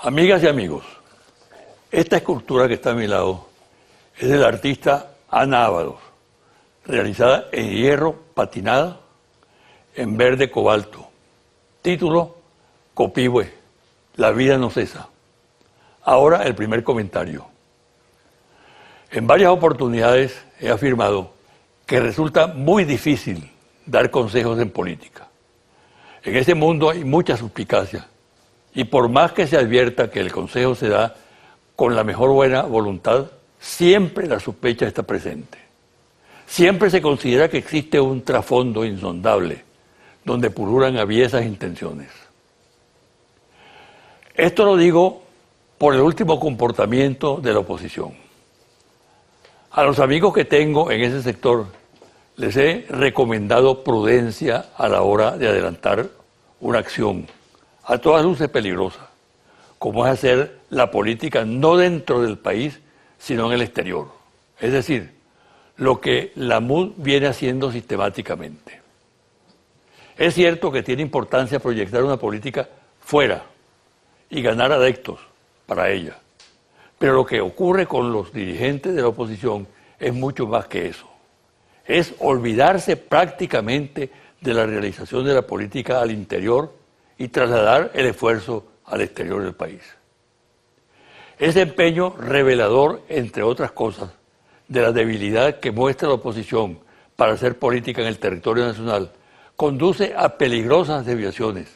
Amigas y amigos, esta escultura que está a mi lado es del artista Ana Ábalos, realizada en hierro patinada en verde cobalto. Título: Copihue, la vida no cesa. Ahora el primer comentario. En varias oportunidades he afirmado que resulta muy difícil dar consejos en política. En ese mundo hay mucha suspicacia y por más que se advierta que el consejo se da con la mejor buena voluntad, siempre la sospecha está presente. Siempre se considera que existe un trasfondo insondable donde pululan aviesas intenciones. Esto lo digo por el último comportamiento de la oposición. A los amigos que tengo en ese sector les he recomendado prudencia a la hora de adelantar una acción, a todas luces peligrosa, como es hacer la política no dentro del país, sino en el exterior. Es decir, lo que la MUD viene haciendo sistemáticamente. Es cierto que tiene importancia proyectar una política fuera y ganar adeptos para ella. Pero lo que ocurre con los dirigentes de la oposición es mucho más que eso. Es olvidarse prácticamente de la realización de la política al interior y trasladar el esfuerzo al exterior del país. Ese empeño revelador, entre otras cosas, de la debilidad que muestra la oposición para hacer política en el territorio nacional, conduce a peligrosas desviaciones.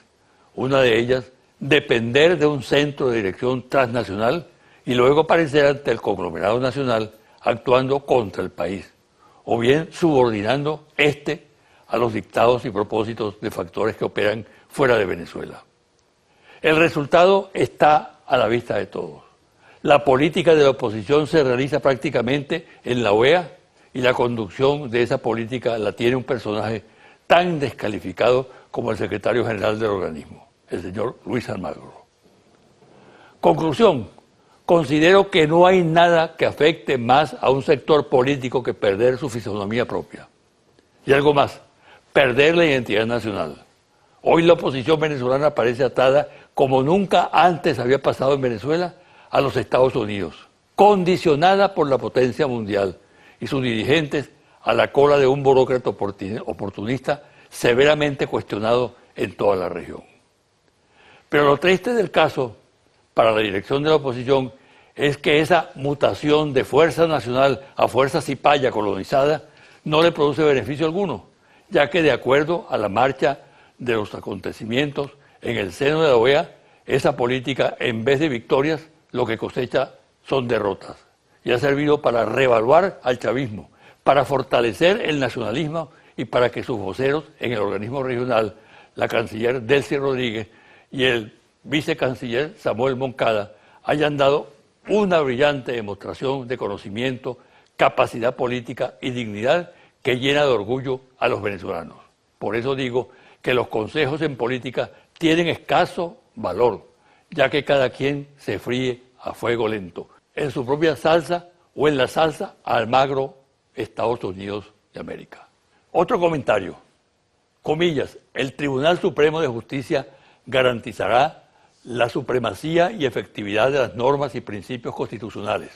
Una de ellas, depender de un centro de dirección transnacional y luego aparecer ante el conglomerado nacional actuando contra el país, o bien subordinando a los dictados y propósitos de factores que operan fuera de Venezuela. El resultado está a la vista de todos. La política de la oposición se realiza prácticamente en la OEA y la conducción de esa política la tiene un personaje tan descalificado como el secretario general del organismo, el señor Luis Almagro. Conclusión: considero que no hay nada que afecte más a un sector político que perder su fisonomía propia. Y algo más, perder la identidad nacional. Hoy la oposición venezolana parece atada, como nunca antes había pasado en Venezuela, a los Estados Unidos, condicionada por la potencia mundial y sus dirigentes a la cola de un burócrata oportunista severamente cuestionado en toda la región. Pero lo triste del caso para la dirección de la oposición es que esa mutación de fuerza nacional a fuerza cipaya colonizada no le produce beneficio alguno, ya que de acuerdo a la marcha de los acontecimientos en el seno de la OEA, esa política, en vez de victorias, lo que cosecha son derrotas y ha servido para reevaluar al chavismo, para fortalecer el nacionalismo y para que sus voceros en el organismo regional, la canciller Delcy Rodríguez y el vicecanciller Samuel Moncada, hayan dado una brillante demostración de conocimiento, capacidad política y dignidad que llena de orgullo a los venezolanos. Por eso digo que los consejos en política tienen escaso valor, ya que cada quien se fríe a fuego lento, en su propia salsa o en la salsa Almagro, Estados Unidos de América. Otro comentario, comillas, el Tribunal Supremo de Justicia garantizará la supremacía y efectividad de las normas y principios constitucionales.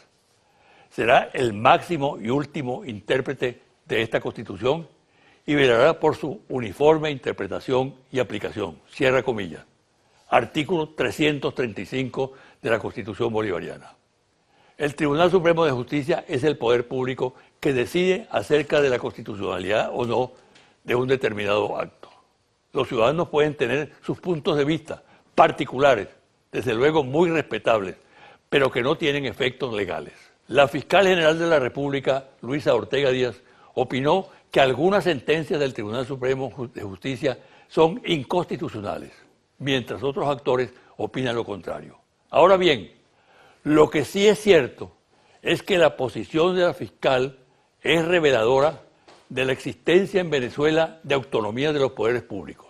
Será el máximo y último intérprete de esta Constitución y velará por su uniforme interpretación y aplicación. Cierra comillas. Artículo 335 de la Constitución bolivariana. El Tribunal Supremo de Justicia es el poder público que decide acerca de la constitucionalidad o no de un determinado acto. Los ciudadanos pueden tener sus puntos de vista particulares, desde luego muy respetables, pero que no tienen efectos legales. La fiscal general de la República, Luisa Ortega Díaz, opinó que algunas sentencias del Tribunal Supremo de Justicia son inconstitucionales, mientras otros actores opinan lo contrario. Ahora bien, lo que sí es cierto es que la posición de la fiscal es reveladora de la existencia en Venezuela de autonomía de los poderes públicos.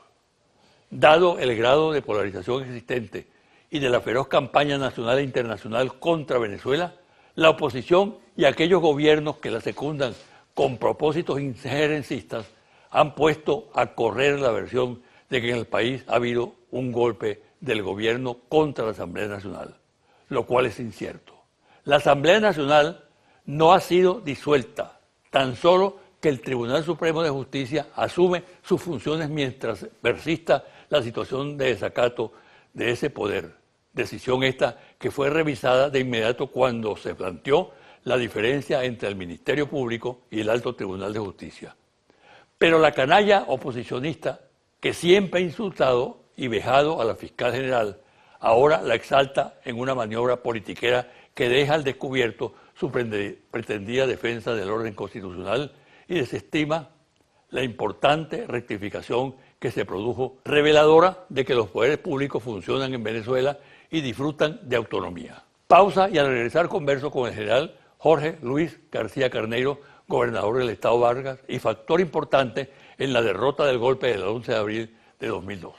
Dado el grado de polarización existente y de la feroz campaña nacional e internacional contra Venezuela, la oposición y aquellos gobiernos que la secundan con propósitos injerencistas han puesto a correr la versión de que en el país ha habido un golpe del gobierno contra la Asamblea Nacional, lo cual es incierto. La Asamblea Nacional no ha sido disuelta, tan solo que el Tribunal Supremo de Justicia asume sus funciones mientras persista la situación de desacato de ese poder. Decisión esta que fue revisada de inmediato cuando se planteó la diferencia entre el Ministerio Público y el Alto Tribunal de Justicia. Pero la canalla oposicionista, que siempre ha insultado y vejado a la fiscal general, ahora la exalta en una maniobra politiquera que deja al descubierto su pretendida defensa del orden constitucional y desestima la importante rectificación que se produjo, reveladora de que los poderes públicos funcionan en Venezuela y disfrutan de autonomía. Pausa y al regresar converso con el general Jorge Luis García Carneiro, gobernador del Estado Vargas y factor importante en la derrota del golpe del 11 de abril de 2002.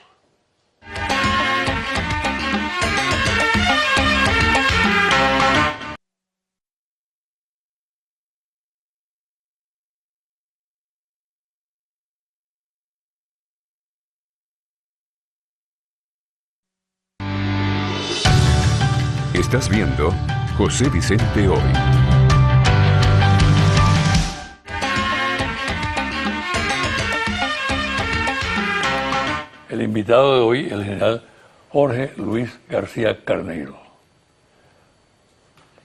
Estás viendo José Vicente Hoy. El invitado de hoy, el general Jorge Luis García Carneiro,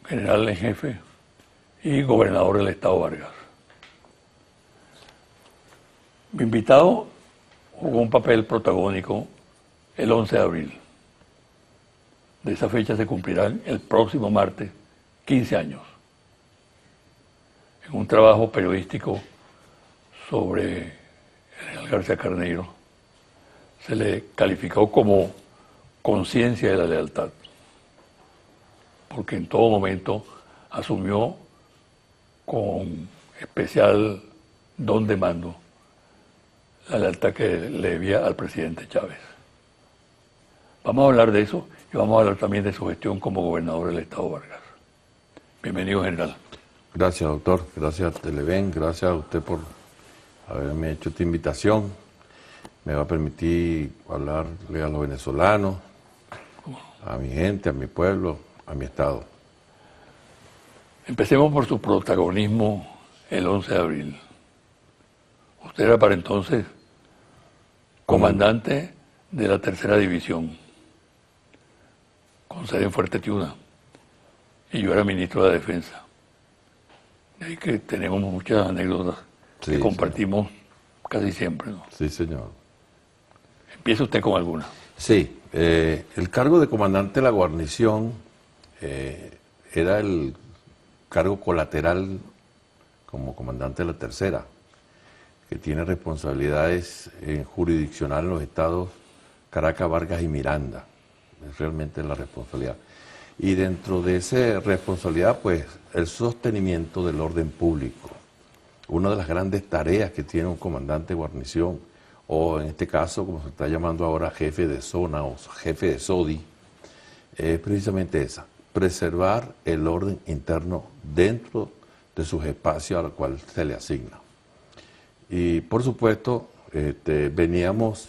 general en jefe y gobernador del Estado Vargas. Mi invitado jugó un papel protagónico el 11 de abril. De esa fecha se cumplirán el próximo martes 15 años. En un trabajo periodístico sobre el general García Carneiro, se le calificó como conciencia de la lealtad, porque en todo momento asumió con especial don de mando la lealtad que le debía al presidente Chávez. Vamos a hablar de eso y vamos a hablar también de su gestión como gobernador del Estado Vargas. Bienvenido, general. Gracias, doctor. Gracias a Televen. Gracias a usted por haberme hecho esta invitación. Me va a permitir hablarle a los venezolanos, a mi gente, a mi pueblo, a mi estado. Empecemos por su protagonismo el 11 de abril. Usted era para entonces comandante de la Tercera División, con sede en Fuerte Tiuna, y yo era ministro de la Defensa. De ahí que tenemos muchas anécdotas que compartimos casi siempre, ¿no? Sí, señor. Empieza usted con alguna. Sí, el cargo de comandante de la guarnición era el cargo colateral como comandante de la Tercera, que tiene responsabilidades jurisdiccionales en los estados Caracas, Vargas y Miranda. Es realmente la responsabilidad. Y dentro de esa responsabilidad, pues, el sostenimiento del orden público. Una de las grandes tareas que tiene un comandante de guarnición, o en este caso, como se está llamando ahora, jefe de zona o jefe de SODI, es precisamente esa: preservar el orden interno dentro de sus espacios a los cuales se le asigna. Y por supuesto, veníamos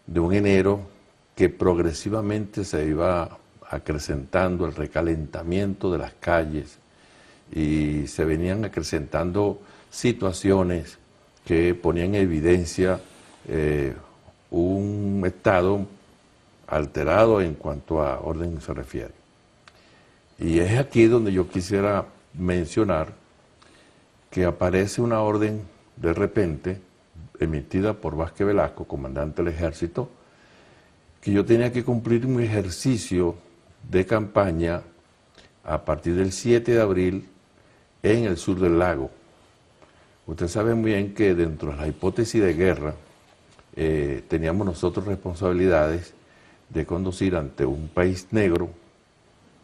de un enero que progresivamente se iba acrecentando el recalentamiento de las calles y se venían acrecentando situaciones que ponían en evidencia un estado alterado en cuanto a orden se refiere. Y es aquí donde yo quisiera mencionar que aparece una orden de repente emitida por Vázquez Velasco, comandante del ejército, que yo tenía que cumplir un ejercicio de campaña a partir del 7 de abril en el sur del lago. Usted sabe muy bien que dentro de la hipótesis de guerra teníamos nosotros responsabilidades de conducir ante un país negro,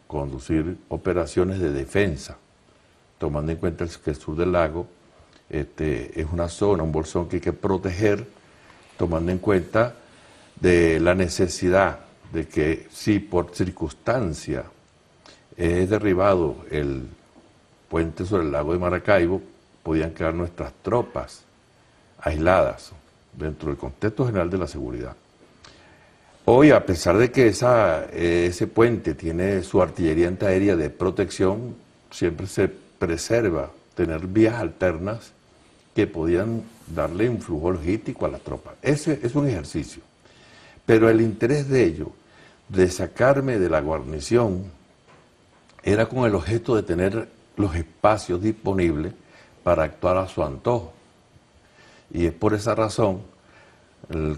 conducir operaciones de defensa, tomando en cuenta que el sur del lago es una zona, un bolsón que hay que proteger, tomando en cuenta de la necesidad de que si por circunstancia es derribado el puente sobre el lago de Maracaibo, podían quedar nuestras tropas aisladas dentro del contexto general de la seguridad. Hoy, a pesar de que ese puente tiene su artillería antiaérea de protección, siempre se preserva tener vías alternas que podían darle un flujo logístico a las tropas. Ese es un ejercicio. Pero el interés de ellos, de sacarme de la guarnición, era con el objeto de tener los espacios disponibles para actuar a su antojo. Y es por esa razón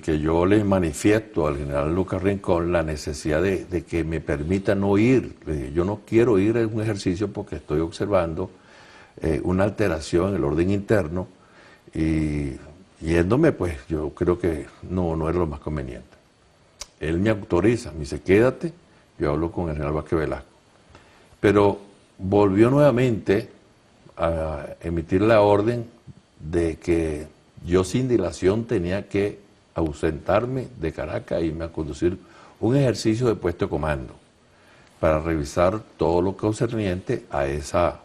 que yo le manifiesto al general Lucas Rincón la necesidad de que me permita no ir. Le dije, yo no quiero ir a un ejercicio porque estoy observando una alteración en el orden interno y yéndome, pues yo creo que no era lo más conveniente. Él me autoriza, me dice, quédate, yo hablo con el general Vázquez Velasco. Pero volvió nuevamente a emitir la orden de que yo sin dilación tenía que ausentarme de Caracas e irme a conducir un ejercicio de puesto de comando para revisar todo lo concerniente a esa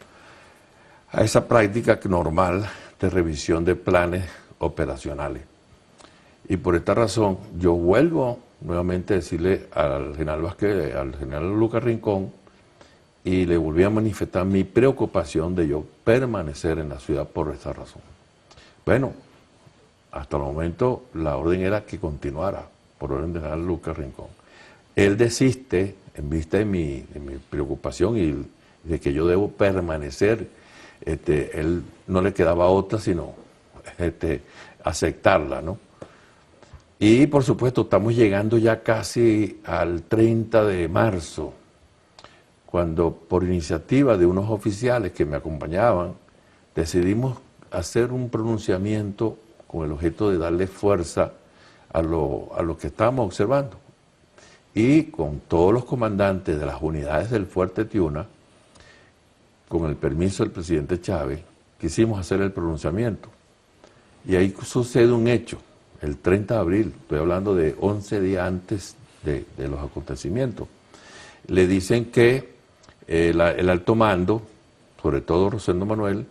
práctica normal de revisión de planes operacionales. Y por esta razón yo vuelvo nuevamente a decirle al general Vázquez, al general Lucas Rincón, y le volví a manifestar mi preocupación de yo permanecer en la ciudad por esta razón. Bueno, hasta el momento la orden era que continuara, por orden del general Lucas Rincón. Él desiste en vista de mi preocupación y de que yo debo permanecer. Él no le quedaba otra sino aceptarla, ¿no? Y por supuesto estamos llegando ya casi al 30 de marzo, cuando por iniciativa de unos oficiales que me acompañaban, decidimos hacer un pronunciamiento con el objeto de darle fuerza a lo que estábamos observando. Y con todos los comandantes de las unidades del Fuerte Tiuna, con el permiso del presidente Chávez, quisimos hacer el pronunciamiento. Y ahí sucede un hecho, el 30 de abril, estoy hablando de 11 días antes de los acontecimientos. Le dicen que el alto mando, sobre todo Rosendo Manuel,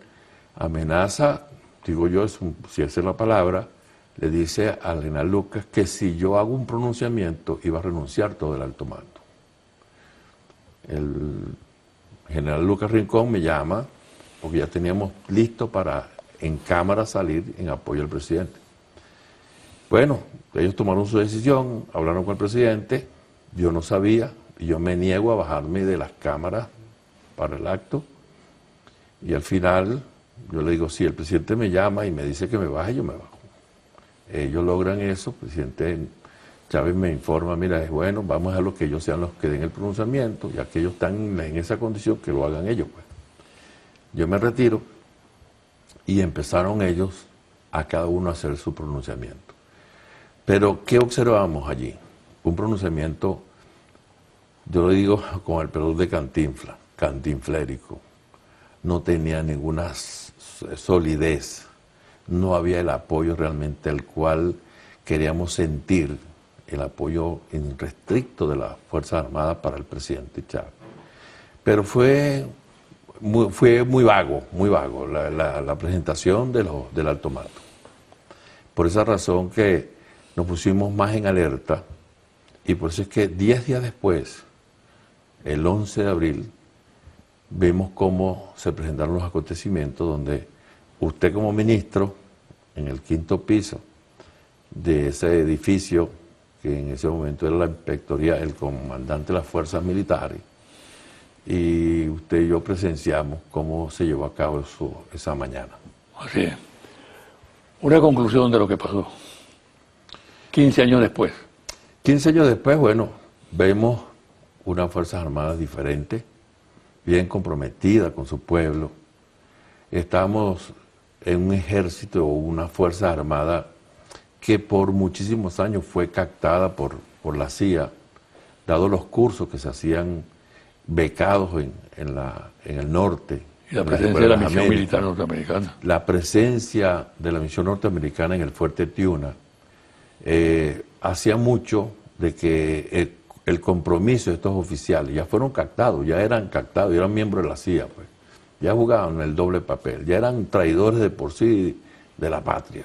amenaza, digo yo, si esa es la palabra, le dice al general Lucas que si yo hago un pronunciamiento iba a renunciar todo el alto mando. El general Lucas Rincón me llama, porque ya teníamos listo para en cámara salir en apoyo al presidente. Bueno, ellos tomaron su decisión, hablaron con el presidente, yo no sabía, y yo me niego a bajarme de las cámaras para el acto, y al final yo le digo, si el presidente me llama y me dice que me baje, yo me bajo. Ellos logran eso, el presidente Chávez me informa, mira, es bueno, vamos a lo que ellos sean los que den el pronunciamiento, ya que ellos están en esa condición, que lo hagan ellos, pues. Yo me retiro y empezaron ellos a cada uno a hacer su pronunciamiento. Pero, ¿qué observamos allí? Un pronunciamiento, yo lo digo con el perdón de Cantinflas, cantinflérico. No tenía ninguna solidez, no había el apoyo realmente al cual queríamos sentir, el apoyo irrestricto de las Fuerzas Armadas para el presidente Chávez. Pero fue muy vago la presentación del alto mando. Por esa razón que nos pusimos más en alerta y por eso es que 10 días después, el 11 de abril, vemos cómo se presentaron los acontecimientos donde usted como ministro, en el 5º piso de ese edificio, que en ese momento era la inspectoría, el comandante de las fuerzas militares, y usted y yo presenciamos cómo se llevó a cabo esa mañana. Así es. Una conclusión de lo que pasó. 15 años después. 15 años después, bueno, vemos unas Fuerzas Armadas diferentes, bien comprometidas con su pueblo. Estamos en un ejército o una Fuerza Armada que por muchísimos años fue captada por la CIA, dado los cursos que se hacían becados en el norte. Y la presencia de la misión militar norteamericana. La presencia de la misión norteamericana en el Fuerte Tiuna hacía mucho de que el compromiso de estos oficiales ya fueron captados, ya eran miembros de la CIA, pues. Ya jugaban el doble papel, ya eran traidores de por sí de la patria.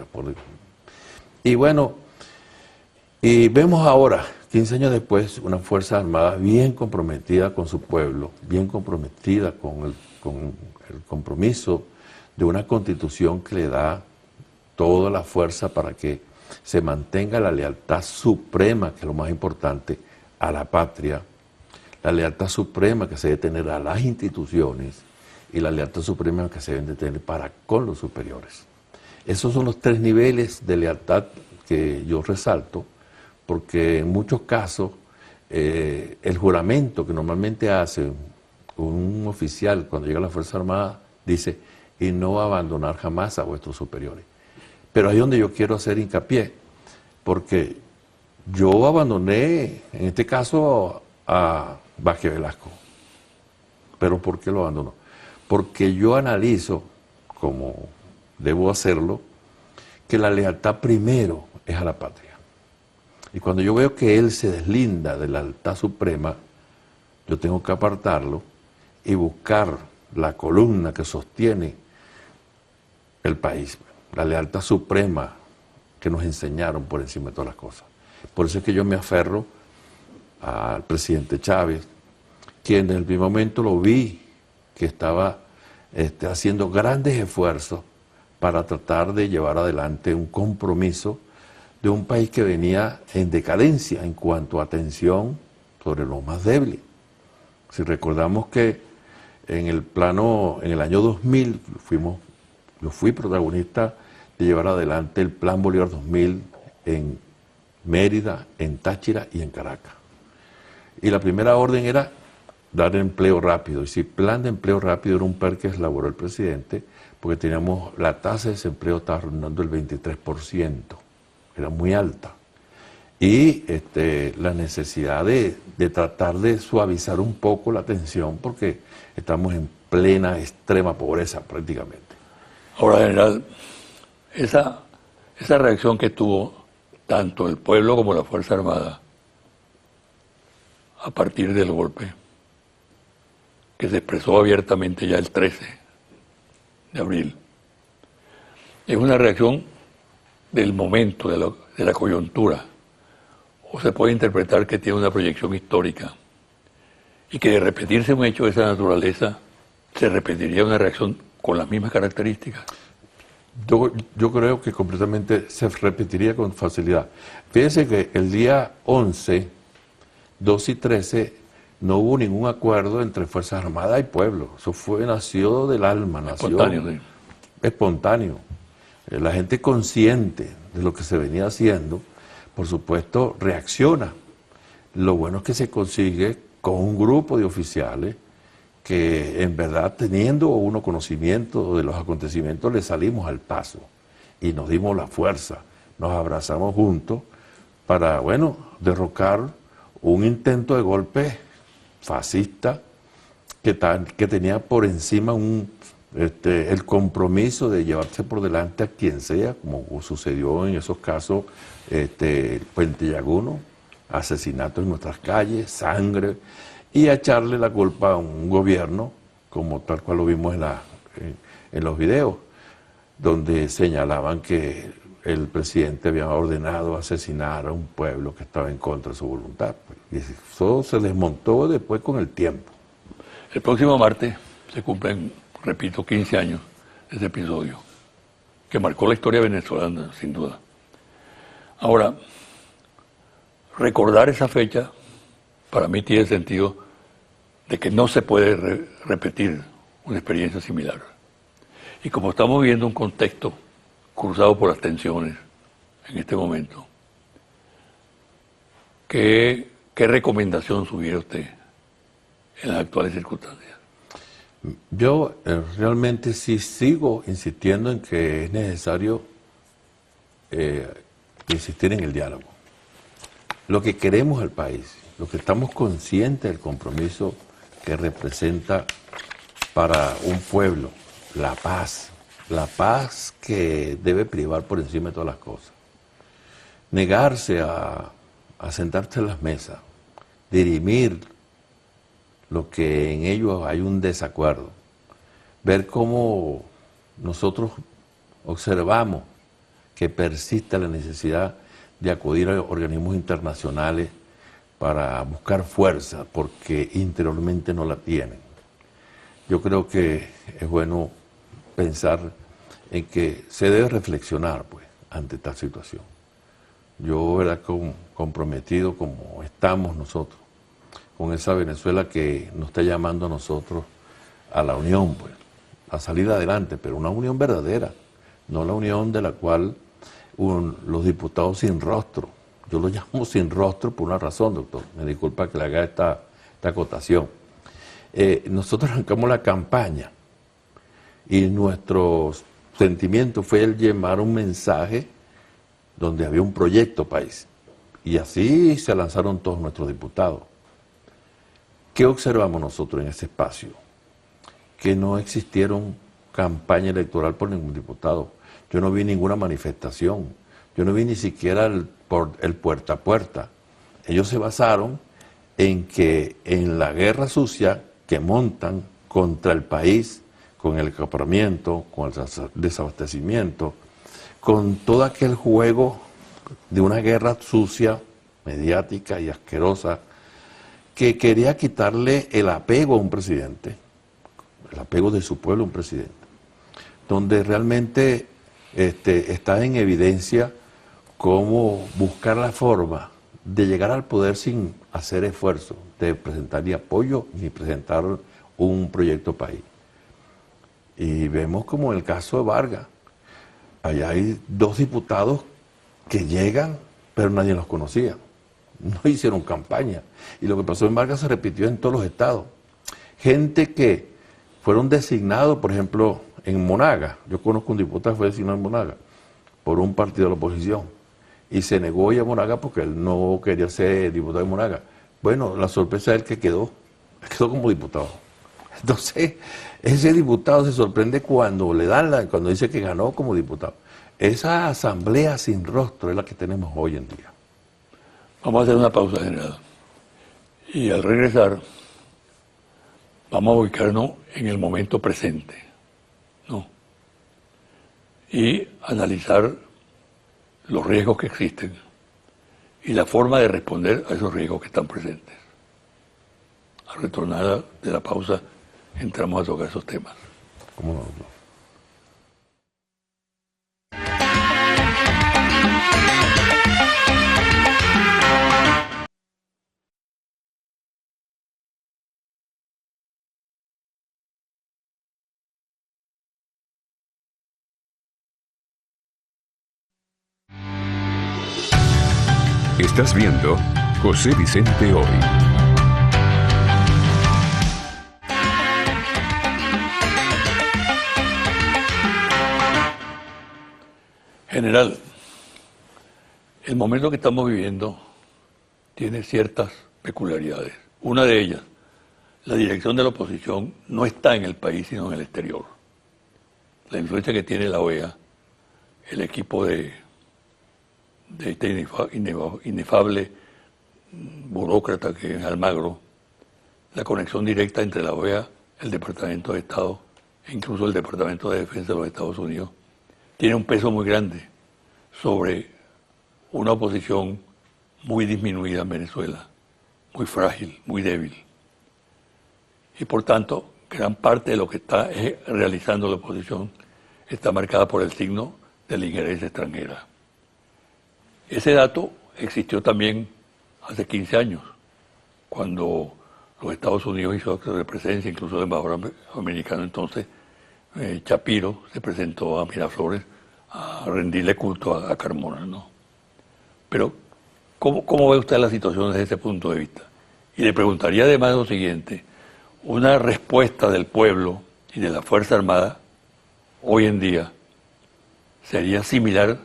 Y bueno, Y vemos ahora, 15 años después, una Fuerza Armada bien comprometida con su pueblo, bien comprometida con el compromiso de una constitución que le da toda la fuerza para que se mantenga la lealtad suprema, que es lo más importante, a la patria, la lealtad suprema que se debe tener a las instituciones y la lealtad suprema que se deben de tener para con los superiores. Esos son los tres niveles de lealtad que yo resalto, porque en muchos casos el juramento que normalmente hace un oficial cuando llega a la Fuerza Armada dice, y no va a abandonar jamás a vuestros superiores. Pero ahí es donde yo quiero hacer hincapié, porque yo abandoné, en este caso, a Vázquez Velasco. ¿Pero por qué lo abandonó? Porque yo analizo, como debo hacerlo, que la lealtad primero es a la patria. Y cuando yo veo que él se deslinda de la lealtad suprema, yo tengo que apartarlo y buscar la columna que sostiene el país, la lealtad suprema que nos enseñaron por encima de todas las cosas. Por eso es que yo me aferro al presidente Chávez, quien en el primer momento lo vi que estaba haciendo grandes esfuerzos para tratar de llevar adelante un compromiso de un país que venía en decadencia en cuanto a atención sobre los más débiles. Si recordamos que en el año 2000 yo fui protagonista de llevar adelante el Plan Bolívar 2000 en Mérida, en Táchira y en Caracas. Y la primera orden era dar empleo rápido. Y ese plan de empleo rápido era un plan que elaboró el presidente, porque teníamos la tasa de desempleo estaba rondando el 23%, era muy alta. Y la necesidad de tratar de suavizar un poco la tensión, porque estamos en plena extrema pobreza prácticamente. Ahora, general, esa reacción que tuvo tanto el pueblo como la Fuerza Armada a partir del golpe, que se expresó abiertamente ya el 13 de abril, es una reacción del momento, de la coyuntura, o se puede interpretar que tiene una proyección histórica y que de repetirse un hecho de esa naturaleza se repetiría una reacción con las mismas características. Yo creo que completamente se repetiría con facilidad. Fíjense que el día 11, 12 y 13 no hubo ningún acuerdo entre Fuerzas Armadas y pueblo. Eso nació del alma, nació Espontáneo, sí. Espontáneo. La gente consciente de lo que se venía haciendo, por supuesto, reacciona. Lo bueno es que se consigue con un grupo de oficiales que en verdad, teniendo uno conocimiento de los acontecimientos, le salimos al paso y nos dimos la fuerza, nos abrazamos juntos para, bueno, derrocar un intento de golpe fascista que tenía por encima el compromiso de llevarse por delante a quien sea, como sucedió en esos casos, Puente Llaguno, asesinatos en nuestras calles, sangre, y a echarle la culpa a un gobierno, como tal cual lo vimos en los videos, donde señalaban que el presidente había ordenado asesinar a un pueblo que estaba en contra de su voluntad. Y eso se desmontó después con el tiempo. El próximo martes se cumplen, repito, 15 años de ese episodio, que marcó la historia venezolana, sin duda. Ahora, recordar esa fecha, para mí tiene sentido de que no se puede repetir una experiencia similar. Y como estamos viendo un contexto cruzado por las tensiones en este momento, ¿qué recomendación sugiere usted en las actuales circunstancias? Yo realmente sí sigo insistiendo en que es necesario insistir en el diálogo. Lo que queremos al país, lo que estamos conscientes del compromiso que representa para un pueblo, la paz que debe privar por encima de todas las cosas. Negarse a sentarse en las mesas, dirimir lo que en ello hay un desacuerdo, ver cómo nosotros observamos que persiste la necesidad de acudir a organismos internacionales para buscar fuerza, porque interiormente no la tienen. Yo creo que es bueno pensar en que se debe reflexionar pues, ante esta situación. Yo, ¿verdad?, comprometido como estamos nosotros, con esa Venezuela que nos está llamando a nosotros a la unión, pues, a salir adelante, pero una unión verdadera, no la unión de la cual los diputados sin rostro, yo lo llamo sin rostro por una razón, doctor, me disculpa que le haga esta acotación. Nosotros arrancamos la campaña y nuestro sentimiento fue el llevar un mensaje donde había un proyecto país. Y así se lanzaron todos nuestros diputados. ¿Qué observamos nosotros en ese espacio? Que no existieron campaña electoral por ningún diputado. Yo no vi ninguna manifestación. Yo no vi ni siquiera el puerta a puerta. Ellos se basaron en que en la guerra sucia que montan contra el país, con el acaparamiento, con el desabastecimiento, con todo aquel juego de una guerra sucia, mediática y asquerosa, que quería quitarle el apego a un presidente, el apego de su pueblo a un presidente, donde realmente está en evidencia cómo buscar la forma de llegar al poder sin hacer esfuerzo, de presentar ni apoyo ni presentar un proyecto país. Y vemos como en el caso de Vargas, allá hay 2 diputados que llegan, pero nadie los conocía. No hicieron campaña. Y lo que pasó en Vargas se repitió en todos los estados. Gente que fueron designados, por ejemplo, en Monaga. Yo conozco un diputado que fue designado en Monaga por un partido de la oposición. Y se negó a ir a Monaga porque él no quería ser diputado de Monaga. Bueno, la sorpresa es el que quedó como diputado. Entonces, ese diputado se sorprende cuando le dan cuando dice que ganó como diputado. Esa asamblea sin rostro es la que tenemos hoy en día. Vamos a hacer una pausa general. Y al regresar, vamos a ubicarnos en el momento presente, ¿no? Y analizar los riesgos que existen y la forma de responder a esos riesgos que están presentes. Al retornar de la pausa, entramos a tocar esos temas. ¿Cómo no, doctor? Estás viendo José Vicente Hoy. General, el momento que estamos viviendo tiene ciertas peculiaridades. Una de ellas, la dirección de la oposición no está en el país, sino en el exterior. La influencia que tiene la OEA, el equipo de este inefable burócrata que es Almagro, la conexión directa entre la OEA, el Departamento de Estado e incluso el Departamento de Defensa de los Estados Unidos, tiene un peso muy grande sobre una oposición muy disminuida en Venezuela, muy frágil, muy débil. Y por tanto, gran parte de lo que está realizando la oposición está marcada por el signo de la injerencia extranjera. Ese dato existió también hace 15 años, cuando los Estados Unidos hizo actos de presencia, incluso el embajador americano entonces, Shapiro, se presentó a Miraflores a rendirle culto a Carmona, ¿no? Pero, ¿cómo ve usted la situación desde ese punto de vista? Y le preguntaría además lo siguiente: una respuesta del pueblo y de la Fuerza Armada hoy en día sería similar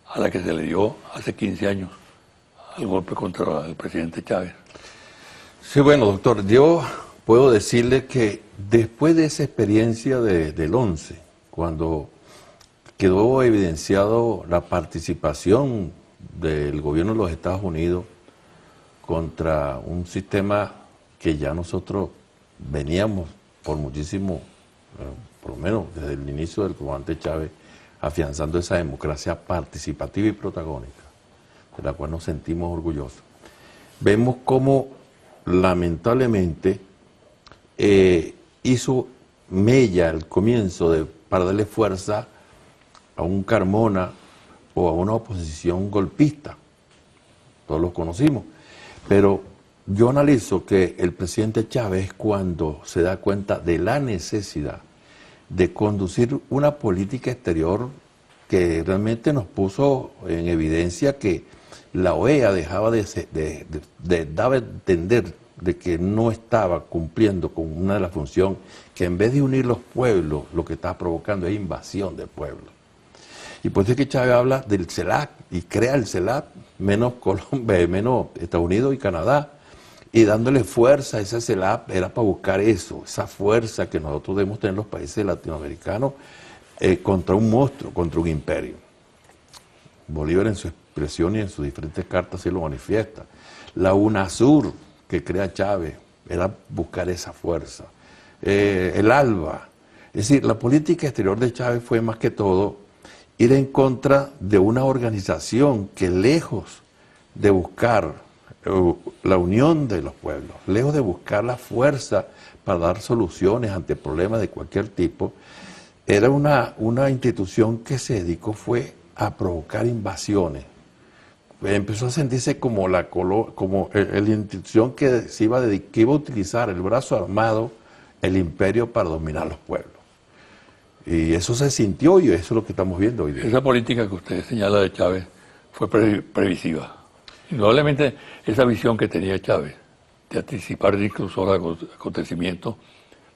a la que se le dio hace 15 años al golpe contra el presidente Chávez. Sí, bueno, doctor, yo puedo decirle que después de esa experiencia del 11, cuando quedó evidenciado la participación del gobierno de los Estados Unidos contra un sistema que ya nosotros veníamos por muchísimo, por lo menos desde el inicio del comandante Chávez, afianzando esa democracia participativa y protagónica, de la cual nos sentimos orgullosos, vemos cómo lamentablemente hizo mella al comienzo para darle fuerza a un Carmona o a una oposición golpista. Todos los conocimos. Pero yo analizo que el presidente Chávez, cuando se da cuenta de la necesidad de conducir una política exterior que realmente nos puso en evidencia que la OEA dejaba daba a entender de que no estaba cumpliendo con una de las funciones, que en vez de unir los pueblos, lo que estaba provocando es invasión del pueblo. Y por eso es que Chávez habla del CELAC y crea el CELAC, menos Colombia, menos Estados Unidos y Canadá, y dándole fuerza a ese CELAC era para buscar eso, esa fuerza que nosotros debemos tener los países latinoamericanos contra un monstruo, contra un imperio. Bolívar en su expresión y en sus diferentes cartas se lo manifiesta. La UNASUR que crea Chávez era buscar esa fuerza. El ALBA, es decir, la política exterior de Chávez fue más que todo ir en contra de una organización que lejos de buscar la unión de los pueblos, lejos de buscar la fuerza para dar soluciones ante problemas de cualquier tipo, era una institución que se dedicó fue a provocar invasiones. Empezó a sentirse como la institución que iba a utilizar el brazo armado, el imperio, para dominar los pueblos. Y eso se sintió y eso es lo que estamos viendo hoy día. Esa política que usted señala de Chávez fue previsiva. Indudablemente esa visión que tenía Chávez de anticipar incluso los acontecimientos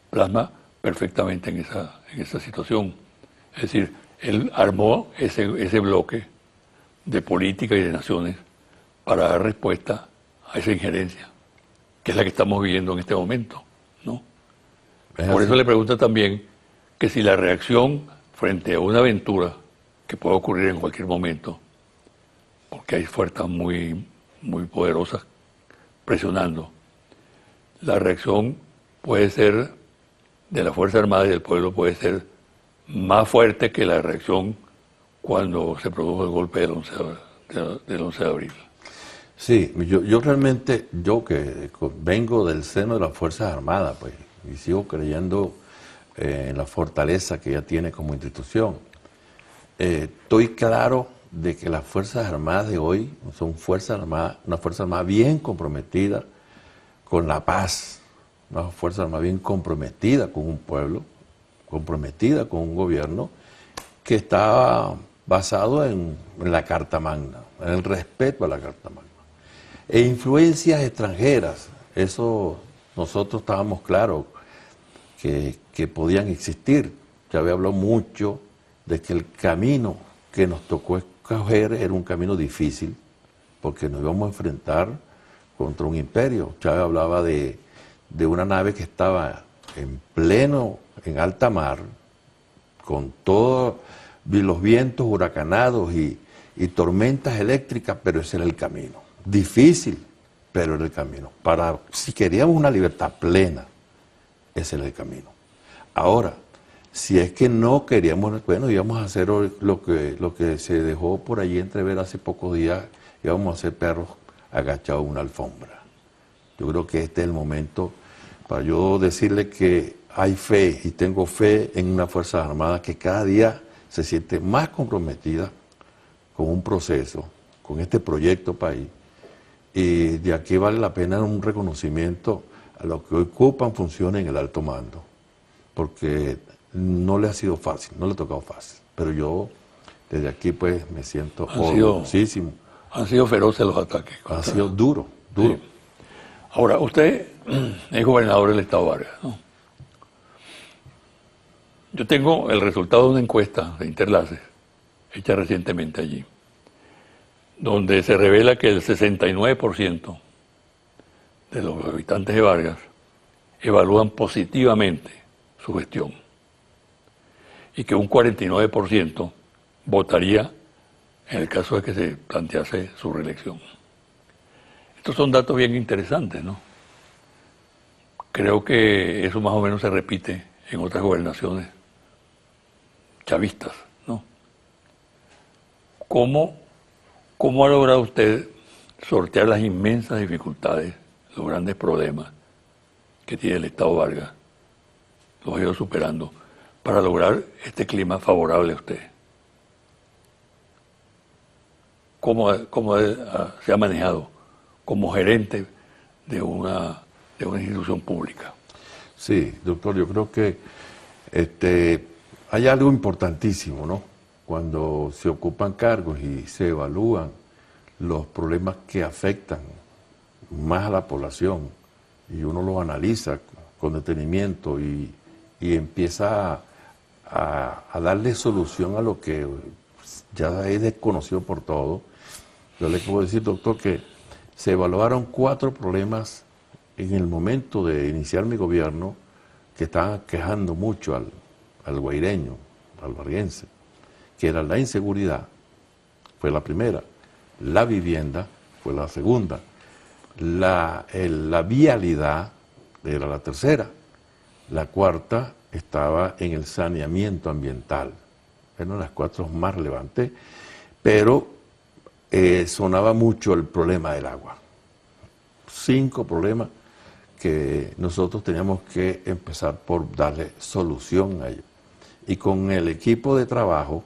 plasma perfectamente en esa situación. Es decir, él armó ese bloque de política y de naciones para dar respuesta a esa injerencia, que es la que estamos viviendo en este momento, ¿no? Por eso le pregunto también que si la reacción frente a una aventura que puede ocurrir en cualquier momento, porque hay fuerzas muy, muy poderosas presionando, la reacción puede ser de la Fuerza Armada y del pueblo, puede ser más fuerte que la reacción cuando se produjo el golpe del 11 de abril. Sí, yo realmente, yo que vengo del seno de las Fuerzas Armadas, pues, y sigo creyendo en la fortaleza que ella tiene como institución. Estoy claro de que las Fuerzas Armadas de hoy son una Fuerza Armada bien comprometida con la paz, una Fuerza Armada bien comprometida con un pueblo, comprometida con un gobierno que está basado en la Carta Magna, en el respeto a la Carta Magna. E influencias extranjeras, eso nosotros estábamos claros que podían existir. Ya había hablado mucho de que el camino que nos tocó escoger era un camino difícil, porque nos íbamos a enfrentar contra un imperio. Chávez hablaba de una nave que estaba en alta mar, con todos los vientos huracanados y tormentas eléctricas, pero ese era el camino. Difícil, pero era el camino. Si queríamos una libertad plena, ese era el camino. Ahora, si es que no queríamos, bueno, íbamos a hacer lo que se dejó por allí entrever hace pocos días, íbamos a hacer perros agachados en una alfombra. Yo creo que este es el momento para yo decirle que hay fe y tengo fe en una Fuerza Armada que cada día se siente más comprometida con un proceso, con este proyecto país. Y de aquí vale la pena un reconocimiento a los que ocupan funciones en el alto mando, porque no le ha sido fácil, no le ha tocado fácil. Pero yo desde aquí pues me siento orgullosísimo. Han sido feroces los ataques. Ha sido duro. Sí. Ahora, usted es gobernador del Estado Vargas, ¿no? Yo tengo el resultado de una encuesta de Interlaces, hecha recientemente allí, donde se revela que el 69% de los habitantes de Vargas evalúan positivamente su gestión y que un 49% votaría en el caso de que se plantease su reelección. Estos son datos bien interesantes, ¿no? Creo que eso más o menos se repite en otras gobernaciones chavistas, ¿no? ¿Cómo ¿Cómo ha logrado usted sortear las inmensas dificultades, los grandes problemas que tiene el Estado Vargas? Los ha ido superando para lograr este clima favorable a usted. ¿Cómo se ha manejado como gerente de una institución pública? Sí, doctor, yo creo que hay algo importantísimo, ¿no? Cuando se ocupan cargos y se evalúan los problemas que afectan más a la población y uno los analiza con detenimiento y empieza a darle solución a lo que ya es desconocido por todos. Yo le puedo decir, doctor, que se evaluaron 4 problemas en el momento de iniciar mi gobierno que estaban quejando mucho al guaireño, al varguense, que era la inseguridad, fue la primera, la vivienda fue la segunda, la vialidad era la tercera, la cuarta estaba en el saneamiento ambiental, eran las 4 más relevantes, pero sonaba mucho el problema del agua. 5 problemas que nosotros teníamos que empezar por darle solución a ellos. Y con el equipo de trabajo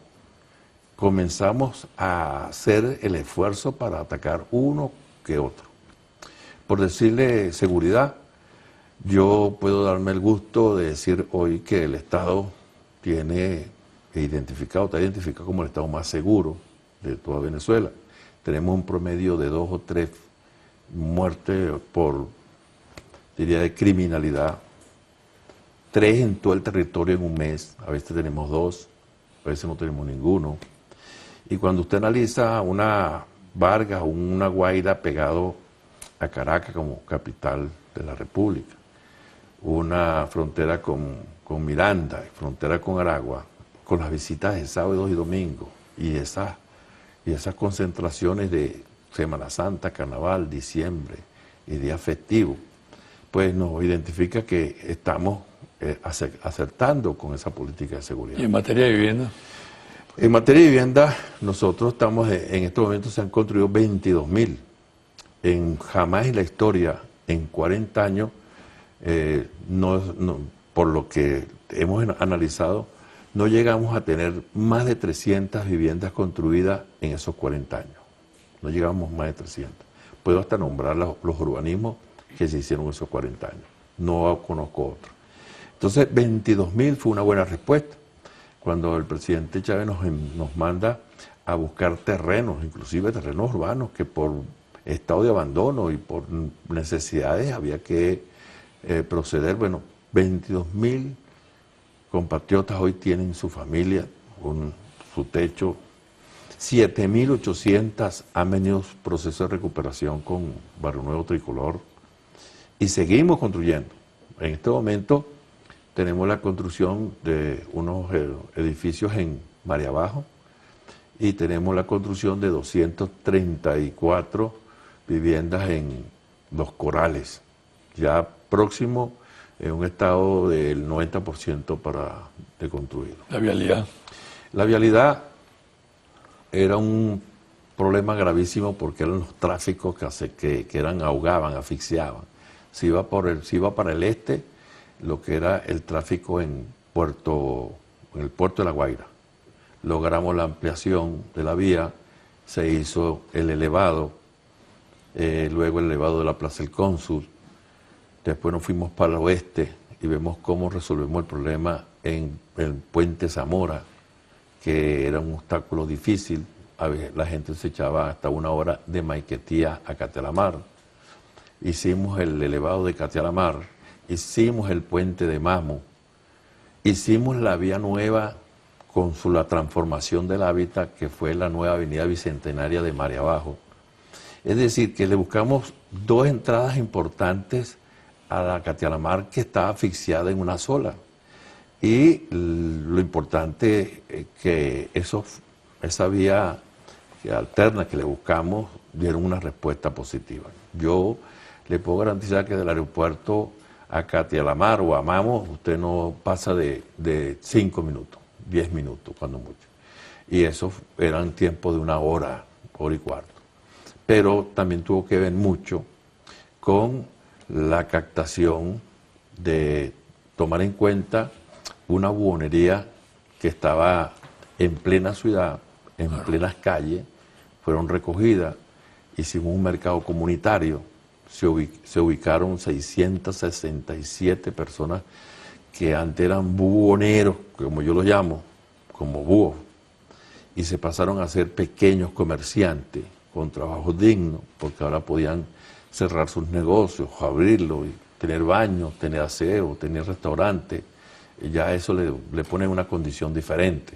comenzamos a hacer el esfuerzo para atacar uno que otro. Por decirle seguridad, yo puedo darme el gusto de decir hoy que el Estado está identificado como el Estado más seguro de toda Venezuela. Tenemos un promedio de 2 o 3 muertes por, diría, de criminalidad. 3 en todo el territorio en un mes, a veces tenemos 2, a veces no tenemos ninguno. Y cuando usted analiza una Vargas o una Guaira pegado a Caracas como capital de la República, una frontera con Miranda, frontera con Aragua, con las visitas de sábados y domingos, y esas concentraciones de Semana Santa, Carnaval, diciembre y días festivos, pues nos identifica que estamos acertando con esa política de seguridad. ¿Y en materia de vivienda? En materia de vivienda, nosotros estamos, en estos momentos se han construido 22.000. Jamás en la historia, en 40 años, por lo que hemos analizado, no llegamos a tener más de 300 viviendas construidas en esos 40 años. No llegamos más de 300. Puedo hasta nombrar los urbanismos que se hicieron en esos 40 años. No conozco otro. Entonces, 22.000 fue una buena respuesta. Cuando el presidente Chávez nos manda a buscar terrenos, inclusive terrenos urbanos, que por estado de abandono y por necesidades había que proceder. Bueno, 22.000 compatriotas hoy tienen su familia, su techo. 7.800 han venido procesos de recuperación con Barrio Nuevo Tricolor. Y seguimos construyendo. En este momento tenemos la construcción de unos edificios en María Abajo y tenemos la construcción de 234 viviendas en Los Corales, ya próximo en un estado del 90% de construido. ¿La vialidad? La vialidad era un problema gravísimo porque eran los tráficos que ahogaban, asfixiaban. Se iba para el este, lo que era el tráfico en el puerto de La Guaira. Logramos la ampliación de la vía, se hizo el elevado, luego el elevado de la Plaza del Cónsul, después nos fuimos para el oeste y vemos cómo resolvemos el problema en el puente Zamora, que era un obstáculo difícil. A veces la gente se echaba hasta 1 hora de Maiquetía a Catelamar. Hicimos el elevado de Catelamar, hicimos el puente de Mamo, hicimos la vía nueva con la transformación del hábitat, que fue la nueva avenida Bicentenaria de María Abajo. Es decir, que le buscamos 2 entradas importantes a la Catelamar, que estaba asfixiada en una sola. Y lo importante es que esa vía alterna que le buscamos dieron una respuesta positiva. Yo le puedo garantizar que del aeropuerto a Catelamar o a Mamo, usted no pasa de 5 minutos, 10 minutos, cuando mucho. Y eso eran tiempos de 1 hora, hora y cuarto. Pero también tuvo que ver mucho con la captación de tomar en cuenta una buhonería que estaba en plena ciudad, en plenas calles, fueron recogidas, hicimos un mercado comunitario, se ubicaron 667 personas que antes eran buhoneros, como yo los llamo, como búhos, y se pasaron a ser pequeños comerciantes con trabajos dignos, porque ahora podían cerrar sus negocios, abrirlos, y tener baños, tener aseo, tener restaurantes, y ya eso le pone una condición diferente.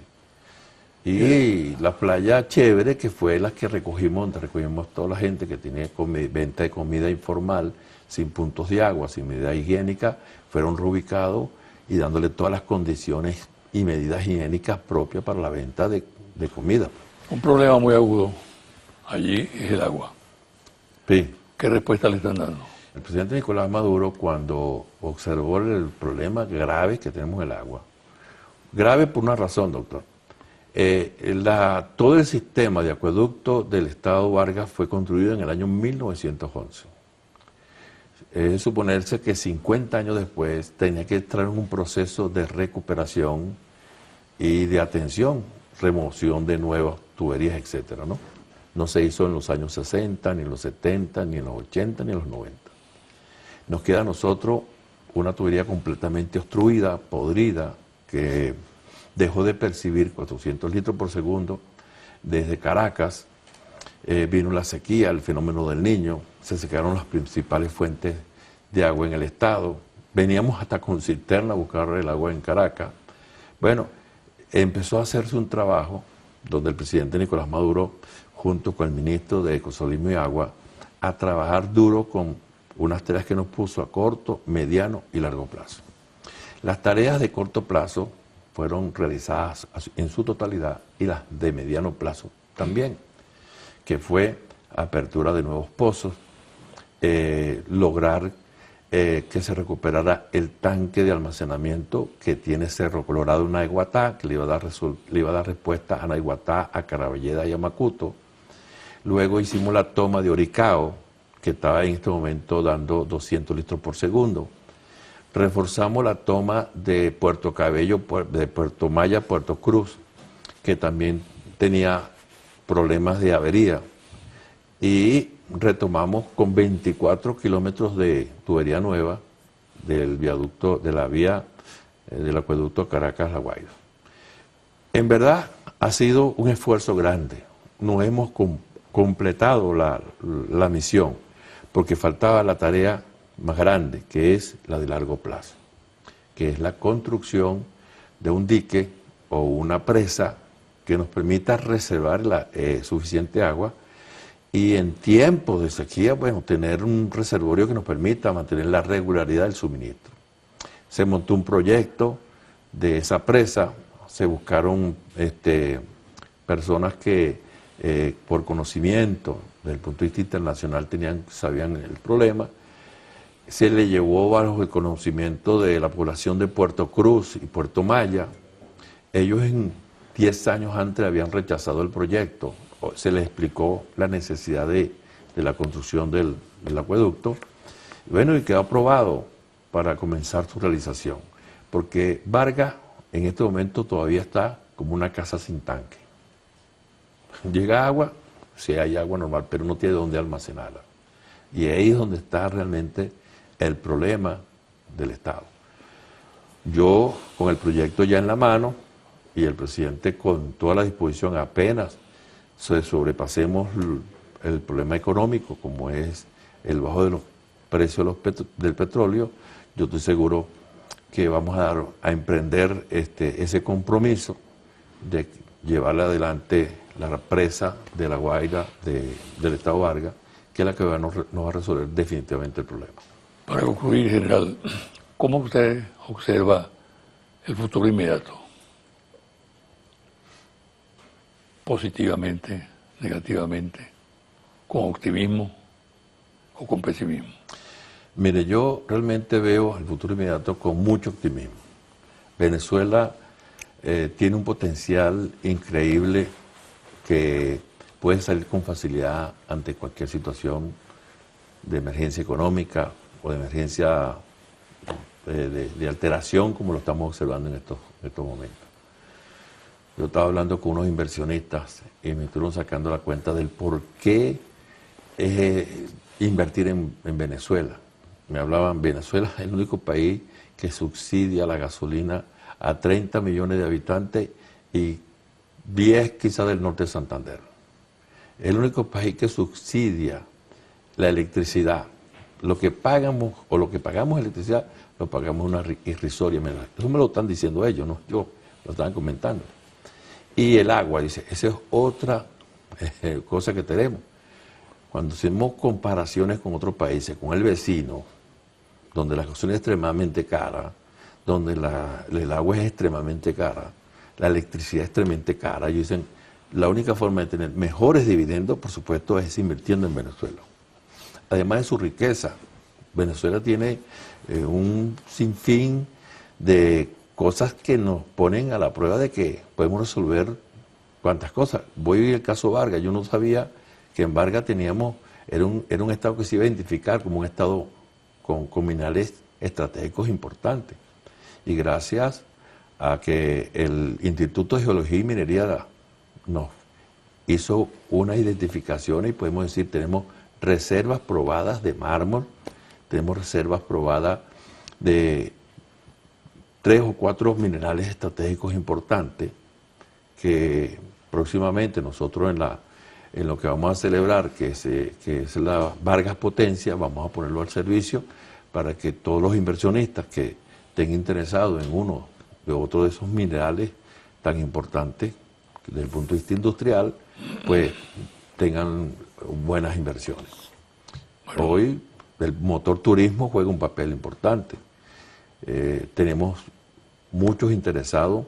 Y la playa chévere, que fue la que recogimos, donde recogimos toda la gente que tenía venta de comida informal, sin puntos de agua, sin medida higiénica, fueron reubicados y dándole todas las condiciones y medidas higiénicas propias para la venta de comida. Un problema muy agudo allí es el agua. Sí. ¿Qué respuesta le están dando? El presidente Nicolás Maduro, cuando observó el problema grave que tenemos en el agua, grave por una razón, doctor. Todo el sistema de acueducto del Estado Vargas fue construido en el año 1911. Es suponerse que 50 años después tenía que entrar en un proceso de recuperación y de atención, remoción de nuevas tuberías, etcétera, ¿no? No se hizo en los años 60, ni en los 70, ni en los 80, ni en los 90. Nos queda a nosotros una tubería completamente obstruida, podrida, que dejó de percibir 400 litros por segundo desde Caracas. Vino la sequía, el fenómeno del Niño, se secaron las principales fuentes de agua en el estado. Veníamos hasta con cisterna a buscar el agua en Caracas. Bueno, empezó a hacerse un trabajo donde el presidente Nicolás Maduro, junto con el ministro de Ecosolimismo y Agua, a trabajar duro con unas tareas que nos puso a corto, mediano y largo plazo. Las tareas de corto plazo fueron realizadas en su totalidad y las de mediano plazo también, que fue apertura de nuevos pozos, lograr que se recuperara el tanque de almacenamiento que tiene Cerro Colorado en Naiguatá, que le iba a dar respuesta a Naiguatá, a Caraballeda y a Macuto. Luego hicimos la toma de Oricao, que estaba en este momento dando 200 litros por segundo. Reforzamos la toma de Puerto Cabello, de Puerto Maya, Puerto Cruz, que también tenía problemas de avería. Y retomamos con 24 kilómetros de tubería nueva del viaducto, de la vía del acueducto Caracas-La Guaira. En verdad ha sido un esfuerzo grande. No hemos completado la misión, porque faltaba la tarea más grande, que es la de largo plazo, que es la construcción de un dique o una presa que nos permita reservar suficiente agua y en tiempos de sequía, bueno, tener un reservorio que nos permita mantener la regularidad del suministro. Se montó un proyecto de esa presa, se buscaron personas que por conocimiento, desde el punto de vista internacional, sabían el problema. Se le llevó bajo el conocimiento de la población de Puerto Cruz y Puerto Maya. Ellos 10 años antes habían rechazado el proyecto. Se les explicó la necesidad de la construcción del acueducto. Bueno, y quedó aprobado para comenzar su realización. Porque Vargas en este momento todavía está como una casa sin tanque. Llega agua, sí hay agua normal, pero no tiene dónde almacenarla. Y ahí es donde está realmente el problema del Estado. Yo, con el proyecto ya en la mano, y el presidente con toda la disposición, apenas sobrepasemos el problema económico, como es el bajo de los precios del petróleo, yo estoy seguro que vamos a emprender ese compromiso de llevarle adelante la presa de La Guaira del Estado Vargas, que es la que nos va a resolver definitivamente el problema. Para concluir, general, ¿cómo usted observa el futuro inmediato? ¿Positivamente, negativamente, con optimismo o con pesimismo? Mire, yo realmente veo el futuro inmediato con mucho optimismo. Venezuela tiene un potencial increíble que puede salir con facilidad ante cualquier situación de emergencia económica o de emergencia de alteración, como lo estamos observando en estos momentos. Yo estaba hablando con unos inversionistas y me estuvieron sacando la cuenta del por qué invertir en Venezuela. Me hablaban, Venezuela es el único país que subsidia la gasolina a 30 millones de habitantes y 10 quizás del norte de Santander. Es el único país que subsidia la electricidad. Lo que pagamos o lo que pagamos electricidad lo pagamos una irrisoria. Eso me lo están diciendo ellos, no yo, lo estaban comentando. Y el agua, dice, esa es otra cosa que tenemos. Cuando hacemos comparaciones con otros países, con el vecino, donde la gasolina es extremadamente cara, donde el agua es extremadamente cara, la electricidad es extremadamente cara, ellos dicen, la única forma de tener mejores dividendos, por supuesto, es invirtiendo en Venezuela. Además de su riqueza, Venezuela tiene un sinfín de cosas que nos ponen a la prueba de que podemos resolver cuantas cosas. Voy al caso Vargas, yo no sabía que en Vargas teníamos, era un estado que se iba a identificar como un estado con minerales estratégicos importantes. Y gracias a que el Instituto de Geología y Minería nos hizo una identificación y podemos decir, tenemos reservas probadas de mármol, tenemos reservas probadas de 3 o 4 minerales estratégicos importantes que próximamente nosotros en lo que vamos a celebrar, que es la Vargas Potencia, vamos a ponerlo al servicio para que todos los inversionistas que estén interesados en uno de otro de esos minerales tan importantes desde el punto de vista industrial, pues tengan buenas inversiones. Bueno. Hoy el motor turismo juega un papel importante. Tenemos muchos interesados,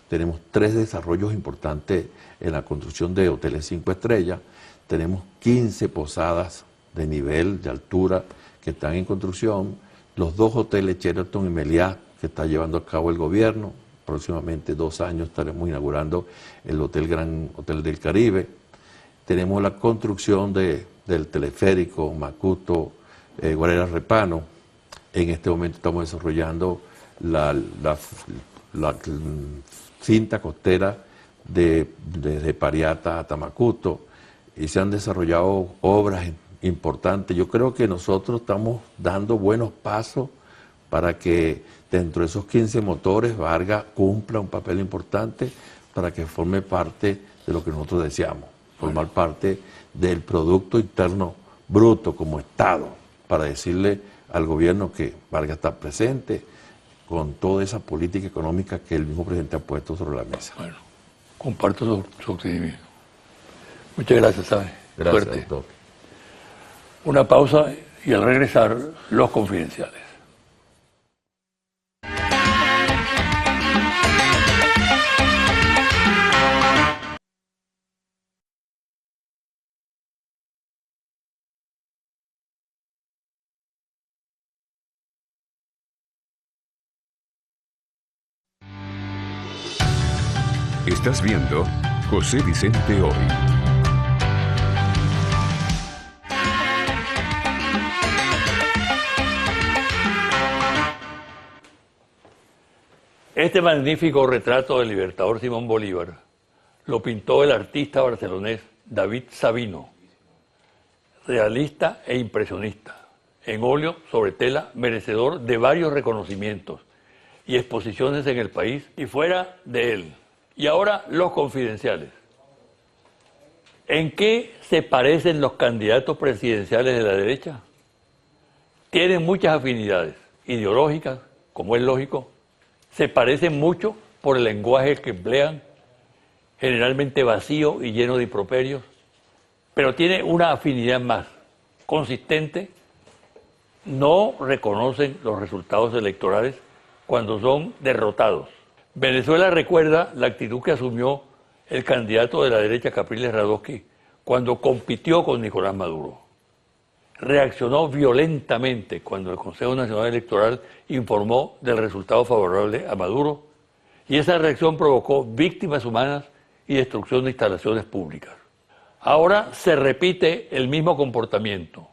tenemos 3 desarrollos importantes en la construcción de hoteles 5 estrellas, tenemos 15 posadas de nivel, de altura, que están en construcción, los 2 hoteles Sheraton y Meliá que está llevando a cabo el gobierno, próximamente 2 años estaremos inaugurando el Gran Hotel del Caribe, tenemos la construcción del teleférico Macuto, Guarera Repano, en este momento estamos desarrollando la cinta costera desde Pariata a Tamacuto, y se han desarrollado obras importantes. Yo creo que nosotros estamos dando buenos pasos para que dentro de esos 15 motores Vargas cumpla un papel importante para que forme parte de lo que nosotros deseamos, formar parte del Producto Interno Bruto como Estado, para decirle al gobierno que Vargas está presente con toda esa política económica que el mismo presidente ha puesto sobre la mesa. Bueno, comparto su optimismo. Muchas gracias, ¿sabe? Gracias, Suerte. doctor. Una pausa y al regresar, los confidenciales. Estás viendo José Vicente Hoy. Este magnífico retrato del libertador Simón Bolívar lo pintó el artista barcelonés David Sabino, realista e impresionista, en óleo sobre tela, merecedor de varios reconocimientos y exposiciones en el país y fuera de él. Y ahora los confidenciales. ¿En qué se parecen los candidatos presidenciales de la derecha? Tienen muchas afinidades ideológicas, como es lógico. Se parecen mucho por el lenguaje que emplean, generalmente vacío y lleno de improperios, pero tiene una afinidad más consistente. No reconocen los resultados electorales cuando son derrotados. Venezuela recuerda la actitud que asumió el candidato de la derecha, Capriles Radosky, cuando compitió con Nicolás Maduro. Reaccionó violentamente cuando el Consejo Nacional Electoral informó del resultado favorable a Maduro, y esa reacción provocó víctimas humanas y destrucción de instalaciones públicas. Ahora se repite el mismo comportamiento.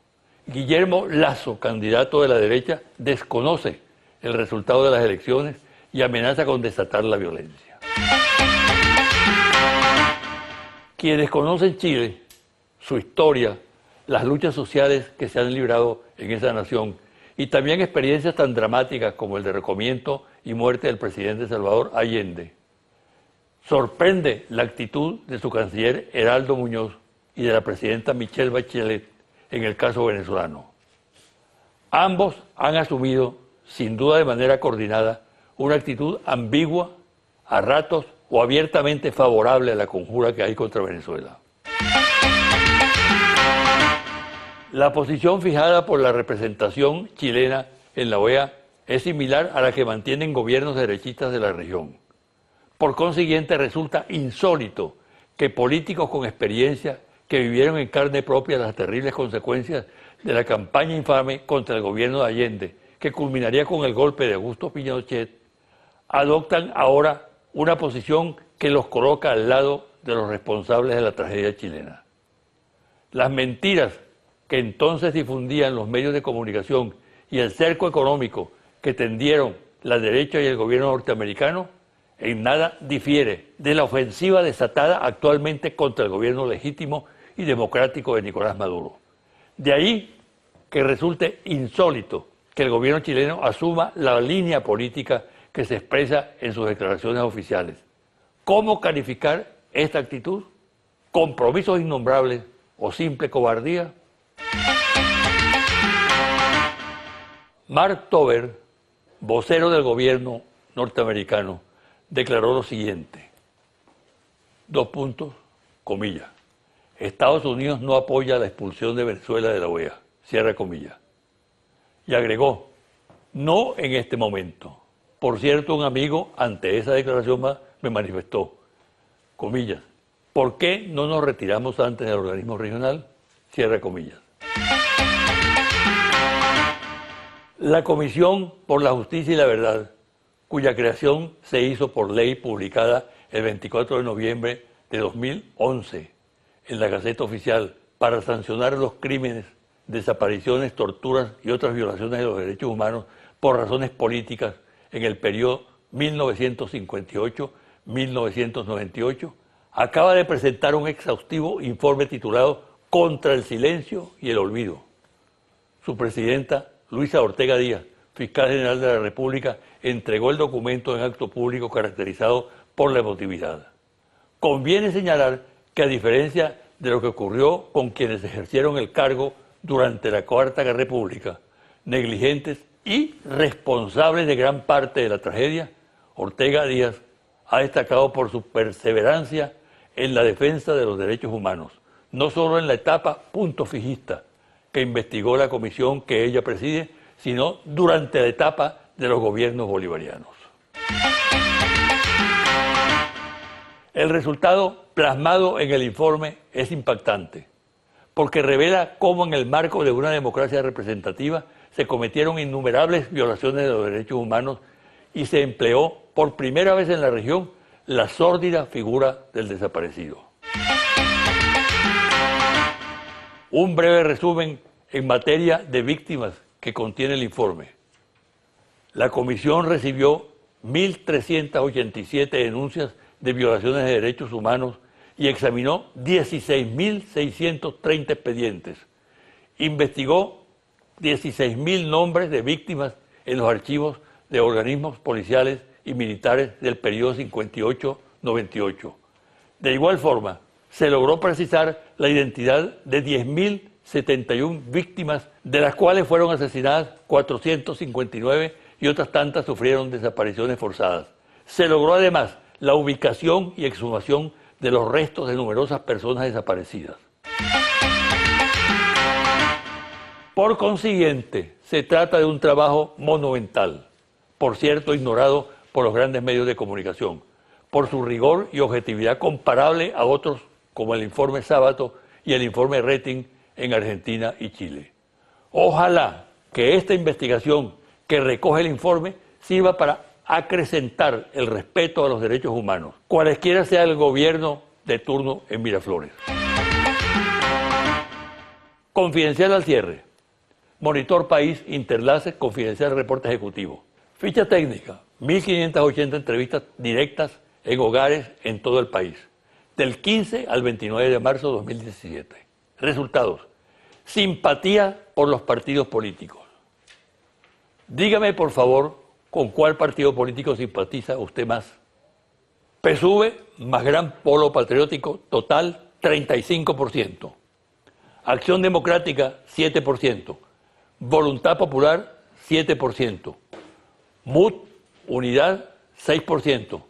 Guillermo Lasso, candidato de la derecha, desconoce el resultado de las elecciones y amenaza con desatar la violencia. Quienes conocen Chile, su historia, las luchas sociales que se han librado en esa nación y también experiencias tan dramáticas como el derrocamiento y muerte del presidente Salvador Allende, sorprende la actitud de su canciller Heraldo Muñoz y de la presidenta Michelle Bachelet en el caso venezolano. Ambos han asumido, sin duda de manera coordinada, una actitud ambigua, a ratos o abiertamente favorable a la conjura que hay contra Venezuela. La posición fijada por la representación chilena en la OEA es similar a la que mantienen gobiernos derechistas de la región. Por consiguiente, resulta insólito que políticos con experiencia que vivieron en carne propia las terribles consecuencias de la campaña infame contra el gobierno de Allende, que culminaría con el golpe de Augusto Pinochet, adoptan ahora una posición que los coloca al lado de los responsables de la tragedia chilena. Las mentiras que entonces difundían los medios de comunicación y el cerco económico que tendieron la derecha y el gobierno norteamericano en nada difiere de la ofensiva desatada actualmente contra el gobierno legítimo y democrático de Nicolás Maduro. De ahí que resulte insólito que el gobierno chileno asuma la línea política que se expresa en sus declaraciones oficiales. ¿Cómo calificar esta actitud? ¿Compromisos innombrables o simple cobardía? Mark Tober, vocero del gobierno norteamericano, declaró lo siguiente, comillas, Estados Unidos no apoya la expulsión de Venezuela de la OEA, cierra comillas. Y agregó, no en este momento. Por cierto, un amigo ante esa declaración me manifestó, comillas, ¿por qué no nos retiramos antes del organismo regional? Cierra comillas. La Comisión por la Justicia y la Verdad, cuya creación se hizo por ley publicada el 24 de noviembre de 2011 en la Gaceta Oficial para sancionar los crímenes, desapariciones, torturas y otras violaciones de los derechos humanos por razones políticas en el periodo 1958-1998, acaba de presentar un exhaustivo informe titulado Contra el silencio y el olvido. Su presidenta, Luisa Ortega Díaz, fiscal general de la República, entregó el documento en acto público caracterizado por la emotividad. Conviene señalar que a diferencia de lo que ocurrió con quienes ejercieron el cargo durante la Cuarta República, negligentes y responsables de gran parte de la tragedia, Ortega Díaz ha destacado por su perseverancia en la defensa de los derechos humanos, no solo en la etapa punto fijista que investigó la comisión que ella preside, sino durante la etapa de los gobiernos bolivarianos. El resultado plasmado en el informe es impactante, porque revela cómo en el marco de una democracia representativa se cometieron innumerables violaciones de los derechos humanos y se empleó por primera vez en la región la sórdida figura del desaparecido. Un breve resumen en materia de víctimas que contiene el informe. La comisión recibió 1.387 denuncias de violaciones de derechos humanos y examinó 16.630 expedientes. Investigó 16.000 nombres de víctimas en los archivos de organismos policiales y militares del periodo 58-98. De igual forma, se logró precisar la identidad de 10.071 víctimas, de las cuales fueron asesinadas 459 y otras tantas sufrieron desapariciones forzadas. Se logró además la ubicación y exhumación de los restos de numerosas personas desaparecidas. Por consiguiente, se trata de un trabajo monumental, por cierto ignorado por los grandes medios de comunicación, por su rigor y objetividad comparable a otros como el informe Sábato y el informe Rating en Argentina y Chile. Ojalá que esta investigación que recoge el informe sirva para acrecentar el respeto a los derechos humanos, cualesquiera sea el gobierno de turno en Miraflores. Confidencial al cierre. Monitor País, Interlace, Confidencial Reporte Ejecutivo. Ficha técnica, 1.580 entrevistas directas en hogares en todo el país, del 15 al 29 de marzo de 2017. Resultados. Simpatía por los partidos políticos. Dígame, por favor, con cuál partido político simpatiza usted más. PSUV más Gran Polo Patriótico, total 35%. Acción Democrática, 7%. Voluntad Popular, 7%. MUT, Unidad, 6%.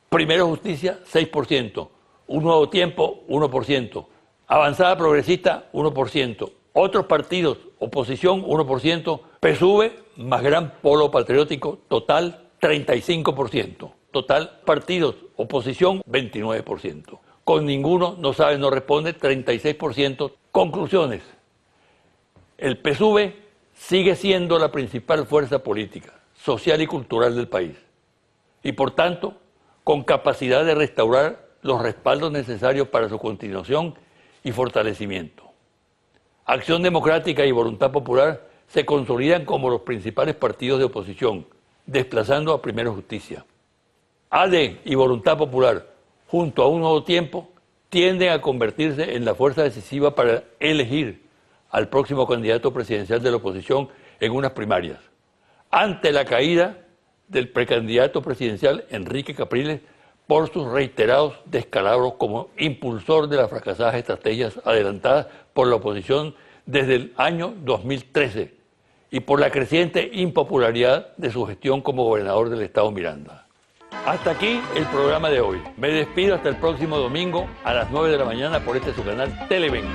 Primero Justicia, 6%. Un Nuevo Tiempo, 1%. Avanzada Progresista, 1%. Otros partidos, oposición, 1%. PSUV más Gran Polo Patriótico, total 35%. Total partidos, oposición, 29%. Con ninguno, no sabe, no responde, 36%. Conclusiones. El PSUV sigue siendo la principal fuerza política, social y cultural del país. Y por tanto, con capacidad de restaurar los respaldos necesarios para su continuación y fortalecimiento. Acción Democrática y Voluntad Popular se consolidan como los principales partidos de oposición, desplazando a Primero Justicia. AD y Voluntad Popular, junto a Un Nuevo Tiempo, tienden a convertirse en la fuerza decisiva para elegir al próximo candidato presidencial de la oposición en unas primarias, ante la caída del precandidato presidencial Enrique Capriles por sus reiterados descalabros como impulsor de las fracasadas estrategias adelantadas por la oposición desde el año 2013 y por la creciente impopularidad de su gestión como gobernador del estado Miranda. Hasta aquí el programa de hoy. Me despido hasta el próximo domingo a las 9 de la mañana por este su canal Televen.